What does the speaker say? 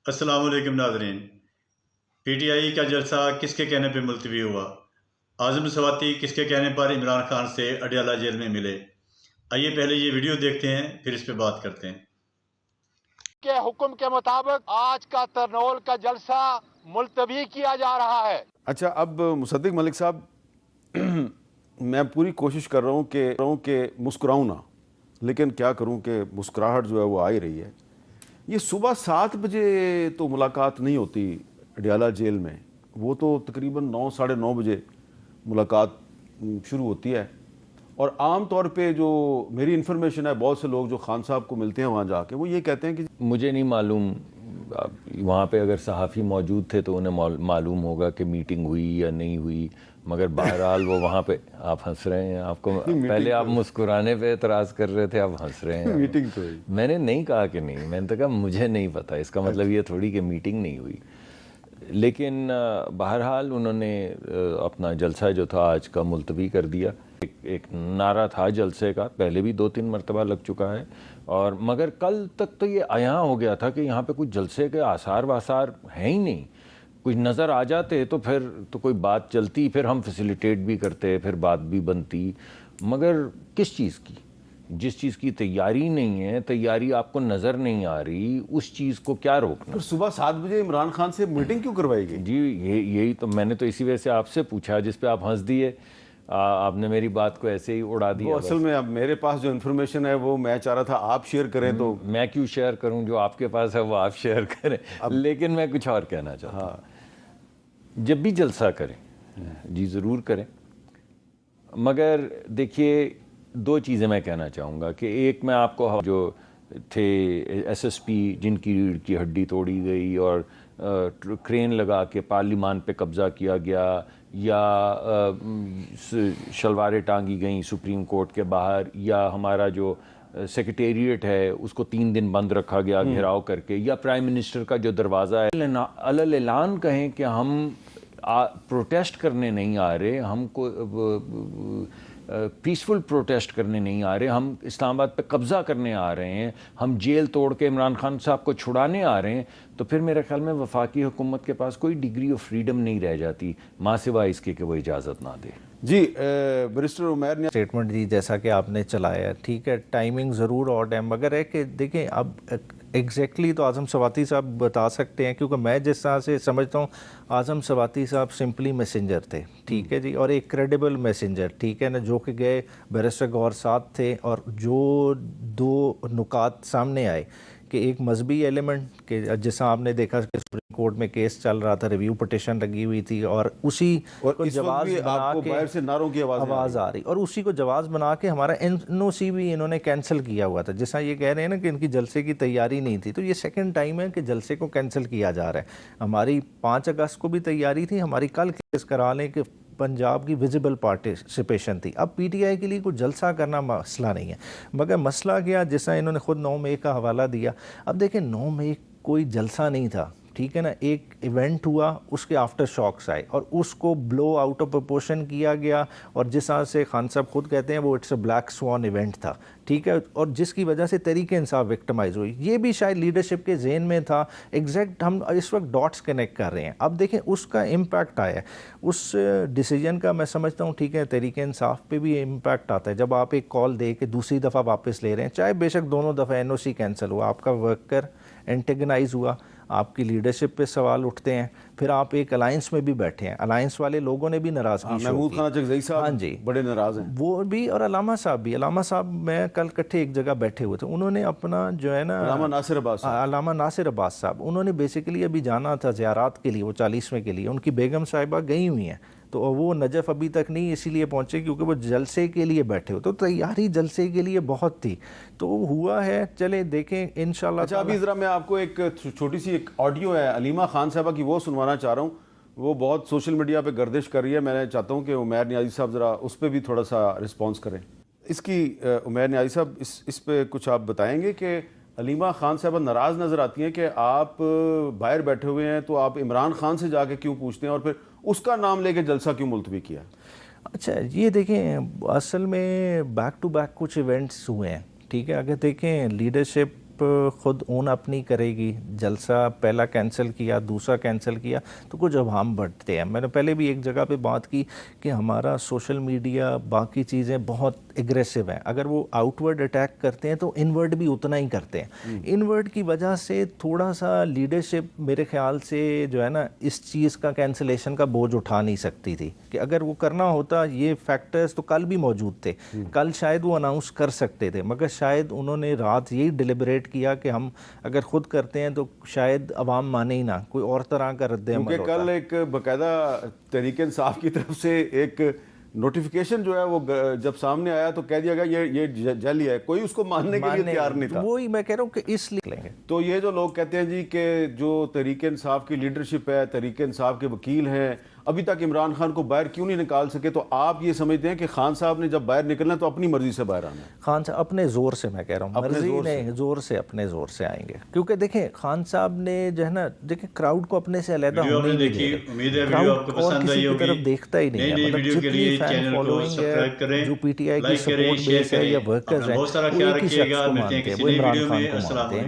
अस्सलाम वालेकुम नाज़रीन। पीटीआई का जलसा किसके कहने पर मुलतवी हुआ? आज़म सवाती किसके कहने पर इमरान खान से अडयाला जेल में मिले? आइए पहले ये वीडियो देखते हैं, फिर इस पे बात करते हैं। के हुक्म के मुताबिक आज का तरनोल का जलसा मुलतवी किया जा रहा है। अच्छा, अब मुसद्दिक मलिक साहब मैं पूरी कोशिश कर रहा हूँ कि मुस्कुराऊँ ना, लेकिन क्या करूँ कि मुस्कुराहट जो है वो आ ही रही है। ये सुबह 7 बजे तो मुलाकात नहीं होती अडयाला जेल में, वो तो तकरीबन 9 साढ़े 9 बजे मुलाकात शुरू होती है। और आम तौर पे जो मेरी इन्फॉर्मेशन है, बहुत से लोग जो खान साहब को मिलते हैं वहाँ जाके, वो ये कहते हैं कि मुझे नहीं मालूम, वहाँ पे अगर सहाफ़ी मौजूद थे तो उन्हें मालूम होगा कि मीटिंग हुई या नहीं हुई, मगर बहरहाल वो वहाँ पे। आप हंस रहे हैं, आपको पहले आप मुस्कुराने पे एतराज़ कर रहे थे, आप हंस रहे हैं। मीटिंग तो हुई। मैंने नहीं कहा कि नहीं, मैंने तो कहा मुझे नहीं पता, इसका मतलब ये थोड़ी कि मीटिंग नहीं हुई। लेकिन बहरहाल उन्होंने अपना जलसा जो था आज का मुलतवी कर दिया। एक नारा था जलसे का, पहले भी 2-3 मरतबा लग चुका है, और मगर कल तक तो ये आया हो गया था कि यहाँ पे कुछ जलसे के आसार वासार हैं ही नहीं। कुछ नज़र आ जाते तो फिर तो कोई बात चलती, फिर हम फैसिलिटेट भी करते, फिर बात भी बनती। मगर किस चीज़ की, जिस चीज़ की तैयारी नहीं है, तैयारी आपको नज़र नहीं आ रही, उस चीज़ को क्या रोकना? फिर सुबह 7 बजे इमरान खान से मीटिंग क्यों करवाई गई? जी यही तो मैंने तो इसी वजह से आपसे पूछा, जिस पे आप हंस दिए। आपने मेरी बात को ऐसे ही उड़ा दिया। वो असल में अब मेरे पास जो इन्फॉर्मेशन है वो मैं चाह रहा था आप शेयर करें, तो मैं क्यों शेयर करूं? जो आपके पास है वो आप शेयर करें। लेकिन मैं कुछ और कहना चाहता हूं। जब भी जलसा करें जी ज़रूर करें, मगर देखिए 2 चीज़ें मैं कहना चाहूँगा कि एक, मैं आपको जो थे एसएसपी जिनकी रीढ़ की हड्डी तोड़ी गई और क्रेन लगा के पार्लिमान पे कब्ज़ा किया गया, या शलवारें टांगी गई सुप्रीम कोर्ट के बाहर, या हमारा जो सेक्रेटेरिएट है उसको 3 दिन बंद रखा गया घेराव करके, या प्राइम मिनिस्टर का जो दरवाज़ा है अलल ऐलान कहें कि हम प्रोटेस्ट करने नहीं आ रहे, हमको पीसफुल प्रोटेस्ट करने नहीं आ रहे, हम इस्लामाबाद पे कब्ज़ा करने आ रहे हैं, हम जेल तोड़ के इमरान खान साहब को छुड़ाने आ रहे हैं, तो फिर मेरे ख्याल में वफाकी हुकूमत के पास कोई डिग्री ऑफ फ्रीडम नहीं रह जाती, माँ सिवाय इसके कि वो इजाज़त ना दे। जी बैरिस्टर उमैर ने स्टेटमेंट दी जैसा कि आपने चलाया, ठीक है, टाइमिंग ज़रूर और टाइम, मगर है कि देखें अब एग्जैक्टली तो आज़म सवाती साहब बता सकते हैं, क्योंकि मैं जिस तरह से समझता हूँ आज़म सवाती साहब सिंपली मैसेंजर थे, ठीक है जी, और एक क्रेडिबल मैसेंजर, ठीक है ना, जो कि गए बैरिस्टर गौहर साथ थे, और जो 2 नुकात सामने आए कि एक मजहबी एलिमेंट के, जैसा आपने देखा कि सुप्रीम कोर्ट में केस चल रहा था, रिव्यू पिटिशन लगी हुई थी, और उसी को जवाब बना के बाहर से नारों की आवाज़ आ रही, और उसी को जवाब बना के हमारा एनओसी भी इन्होंने कैंसिल किया हुआ था। जैसा ये कह रहे हैं ना कि इनकी जलसे की तैयारी नहीं थी, तो ये सेकंड टाइम है कि जलसे को कैंसिल किया जा रहा है। हमारी 5 अगस्त को भी तैयारी थी, हमारी कल केस करा लें कि पंजाब की विजिबल पार्टिसिपेशन थी। अब पीटीआई के लिए कुछ जलसा करना मसला नहीं है, मगर मसला क्या, जैसा इन्होंने खुद 9 मई का हवाला दिया। अब देखें 9 मई कोई जलसा नहीं था, ठीक है ना, एक इवेंट हुआ, उसके आफ्टर शॉक्स आए और उसको ब्लो आउट ऑफ प्रोपोर्शन किया गया, और जिस तरह से खान साहब खुद कहते हैं वो it's a black swan event था, ठीक है, और जिसकी वजह से तहरीक इंसाफ विक्टिमाइज हुई। ये भी शायद लीडरशिप के ज़हन में था। एग्जैक्ट हम इस वक्त डॉट्स कनेक्ट कर रहे हैं। अब देखें उसका इम्पैक्ट आया, उस डिसीजन का मैं समझता हूँ, ठीक है, तहरीक इंसाफ पे भी इम्पैक्ट आता है जब आप एक कॉल दे के दूसरी दफ़ा वापस ले रहे हैं, चाहे बेशक दोनों दफ़ा एनओसी कैंसिल हुआ, आपका वर्कर एंटेगनाइज हुआ, आपकी लीडरशिप पे सवाल उठते हैं, फिर आप एक अलायंस में भी बैठे हैं, अलायंस वाले लोगों ने भी नाराज़गी महमूद खान चकज़ई साहब, हाँ जी, बड़े नाराज़ हैं वो भी, और अलामा साहब भी। अलामा साहब मैं कल इकट्ठे एक जगह बैठे हुए थे, उन्होंने अपना जो है ना अलामा नासिर अब्बास साहब, उन्होंने बेसिकली अभी जाना था ज़ियारात के लिए, वो 40वें के लिए, उनकी बेगम साहिबा गई हुई हैं, तो वो नजफ़ अभी तक नहीं इसीलिए पहुँचे क्योंकि वो जलसे के लिए बैठे हो, तो तैयारी जलसे के लिए बहुत थी, तो हुआ है। चले देखें इंशाल्लाह। अच्छा, अभी ज़रा मैं आपको एक छोटी सी एक ऑडियो है अलीमा खान साहबा की, वो सुनवाना चाह रहा हूँ। वो बहुत सोशल मीडिया पे गर्दिश कर रही है, मैं चाहता हूँ कि उमैर नियाज़ी साहब ज़रा उस पर भी थोड़ा सा रिस्पॉन्स करें। इसकी उमैर नियाज़ी साहब इस पे कुछ आप बताएंगे कि अलीमा खान साहबा नाराज़ नज़र आती हैं कि आप बाहर बैठे हुए हैं, तो आप इमरान खान से जाके क्यों पूछते हैं, और फिर उसका नाम लेके जलसा क्यों मुलतवी किया? अच्छा, ये देखें असल में बैक टू बैक कुछ इवेंट्स हुए हैं, ठीक है, अगर देखें लीडरशिप लीडरशिप खुद ओन अप नहीं करेगी, जलसा पहला कैंसिल किया, दूसरा कैंसिल किया, तो कुछ अवाम बढ़ते हैं। मैंने पहले भी एक जगह पे बात की कि हमारा सोशल मीडिया बाकी चीज़ें बहुत एग्रेसिव हैं, अगर वो आउटवर्ड अटैक करते हैं तो इनवर्ड भी उतना ही करते हैं। इनवर्ड की वजह से थोड़ा सा लीडरशिप मेरे ख्याल से जो है ना इस चीज़ का कैंसिलेशन का बोझ उठा नहीं सकती थी, कि अगर वो करना होता, ये फैक्टर्स तो कल भी मौजूद थे, कल शायद वो अनाउंस कर सकते थे, मगर शायद उन्होंने रात यही डिलिबरेट किया कि हम अगर ख़ुद करते हैं तो शायद अवाम माने ही ना, कोई और तरह का रद्द-ए-अमल क्योंकि कल एक बाकायदा तहरीक इंसाफ की तरफ से एक नोटिफिकेशन जो है वो जब सामने आया तो कह दिया गया ये जाली है, कोई उसको मानने के लिए तैयार नहीं था। वही मैं कह रहा हूँ कि इसलिए लेंगे। तो ये जो लोग कहते हैं जी कि जो तहरीक इंसाफ की लीडरशिप है, तहरीक इंसाफ के वकील हैं, अभी तक इमरान खान को बाहर क्यों नहीं निकाल सके, तो आप ये समझते हैं कि खान साहब ने जब बाहर निकलना तो अपनी मर्जी से बाहर आना है? खान साहब अपने ज़ोर से, मैं कह रहा हूँ मर्जी नहीं, ज़ोर से, अपने ज़ोर से आएंगे, क्योंकि देखें खान साहब ने जो है ना, देखिए क्राउड को अपने से अलग होने नहीं दे रहे, उम्मीद है वीडियो आपको पसंद आई होगी। तरफ देखता ही नहीं है, मतलब वीडियो के लिए चैनल को सब्सक्राइब करें, जो पीटीआई की लाइक करें, सपोर्ट शेयर बेस है करें। या वर्कर्स हैं, बहुत सारा वो ख्याल एक ही शख्स रखिएगा, को मिलते हैं मानते हैं, किसी वो नई इमरान वीडियो खान में। को अस्सलाम मानते हैं।